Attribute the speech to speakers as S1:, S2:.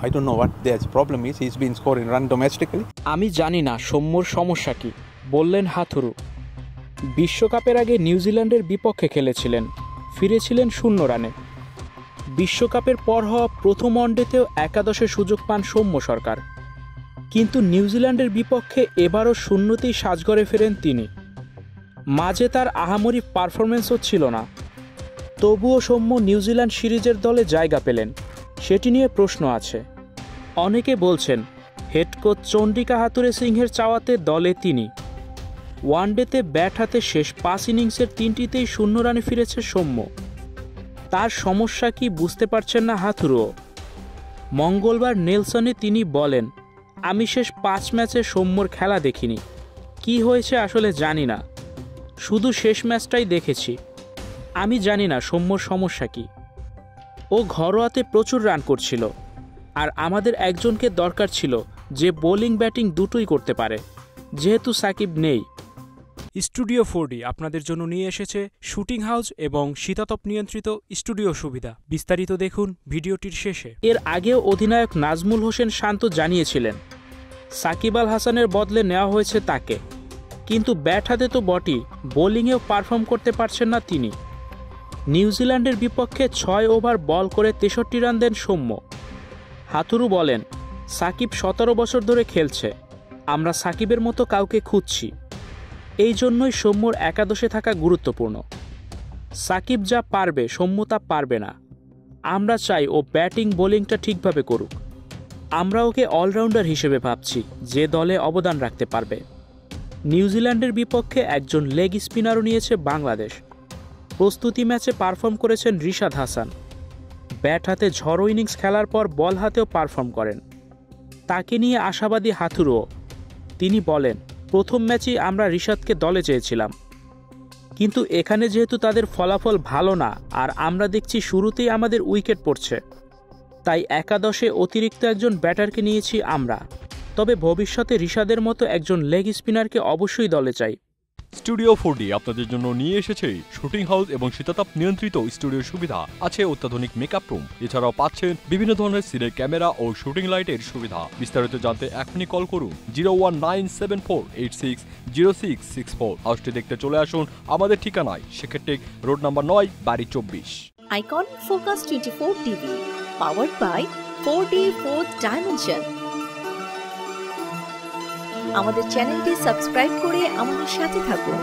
S1: I don't know what their problem is. He's been scoring run domestically.
S2: আমি জানি না সৌম্যর সমস্যা কি, বললেন হাথুরু। বিশ্বকাপের আগে নিউজিল্যান্ডের বিপক্ষে খেলেছিলেন, ফিরেছিলেন 0 রানে। বিশ্বকাপের পর হওয়া প্রথম ওয়ানডেতেও একাদশে সুযোগ পান সৌম্য সরকার, কিন্তু নিউজিল্যান্ডের বিপক্ষে এবারও শূন্যতেই সাজঘরে ফেরেন তিনি। মাঝে তার আহামরি পারফরমেন্সও ছিল না, তবুও সৌম্য নিউজিল্যান্ড সিরিজের দলে জায়গা পেলেন, সেটি নিয়ে প্রশ্ন আছে। অনেকে বলছেন হেড কোচ চন্ডিকা হাথুরে সিংহের চাওয়াতে দলে তিনি। ওয়ানডেতে ব্যাট হাতে শেষ 5 ইনিংসের 3টিতেই 0 রানে ফিরেছে সৌম্য। তার সমস্যা কি বুঝতে পারছেন না হাথুরুও। মঙ্গলবার নেলসনে তিনি বলেন, আমি শেষ 5 ম্যাচে সৌম্যর খেলা দেখিনি, কি হয়েছে আসলে জানি না, শুধু শেষ ম্যাচটাই দেখেছি। আমি জানি না সৌম্যর সমস্যা কি। ও ঘরোয়াতে প্রচুর রান করছিল, আর আমাদের একজনকে দরকার ছিল যে বোলিং ব্যাটিং দুটোই করতে পারে, যেহেতু সাকিব নেই।
S3: স্টুডিও 4D আপনাদের জন্য নিয়ে এসেছে শুটিং হাউস এবং শীতাতপ নিয়ন্ত্রিত স্টুডিও সুবিধা। বিস্তারিত দেখুন ভিডিওটির শেষে।
S2: এর আগেও অধিনায়ক নাজমুল হোসেন শান্ত জানিয়েছিলেন সাকিব আল হাসানের বদলে নেওয়া হয়েছে তাকে, কিন্তু ব্যাট হাতে তো বটেই, বোলিংয়েও পারফর্ম করতে পারছেন না তিনি। নিউজিল্যান্ডের বিপক্ষে 6 ওভার বল করে 63 রান দেন সৌম্য। হাথুরু বলেন, সাকিব 17 বছর ধরে খেলছে, আমরা সাকিবের মতো কাউকে খুঁজছি, এই জন্যই সৌম্যর একাদশে থাকা গুরুত্বপূর্ণ। সাকিব যা পারবে সৌম্য তা পারবে না, আমরা চাই ও ব্যাটিং বোলিংটা ঠিকভাবে করুক। আমরা ওকে অলরাউন্ডার হিসেবে ভাবছি, যে দলে অবদান রাখতে পারবে। নিউজিল্যান্ডের বিপক্ষে একজন লেগ স্পিনারও নিয়েছে বাংলাদেশ। প্রস্তুতি ম্যাচে পারফর্ম করেছেন রিশাদ হাসান। ব্যাট হাতে ঝড়ো ইনিংস খেলার পর বল হাতেও পারফর্ম করেন। তাকে নিয়ে আশাবাদী হাথুরুও। তিনি বলেন, প্রথম ম্যাচেই আমরা রিশাদকে দলে চেয়েছিলাম, কিন্তু এখানে যেহেতু তাদের ফলাফল ভালো না, আর আমরা দেখছি শুরুতেই আমাদের উইকেট পড়ছে, তাই একাদশে অতিরিক্ত একজন ব্যাটারকে নিয়েছি আমরা। তবে ভবিষ্যতে রিশাদের মতো একজন লেগ স্পিনারকে অবশ্যই দলে চাই।
S4: স্টুডিও 4D আপনাদের জন্য নিয়ে এসেছে শুটিং হাউস এবং শীতাতাপ নিয়ন্ত্রিত স্টুডিও সুবিধা। আছে অত্যাধুনিক মেকআপ রুম, এছাড়াও পাচ্ছেন বিভিন্ন ধরনের সিনের ক্যামেরা ও শুটিং লাইটের সুবিধা। বিস্তারিত জানতে এখনই কল করুন 01974860664। হাউসটি দেখতে চলে আসুন আমাদের ঠিকানায় সেক্ষেত্রে রোড নাম্বার 9, বাড়ি 24।
S5: Icon Focus 24 TV, powered by 4D Fourth Dimension। আমাদের চ্যানেলটি সাবস্ক্রাইব করে আমাদের সাথে থাকুন।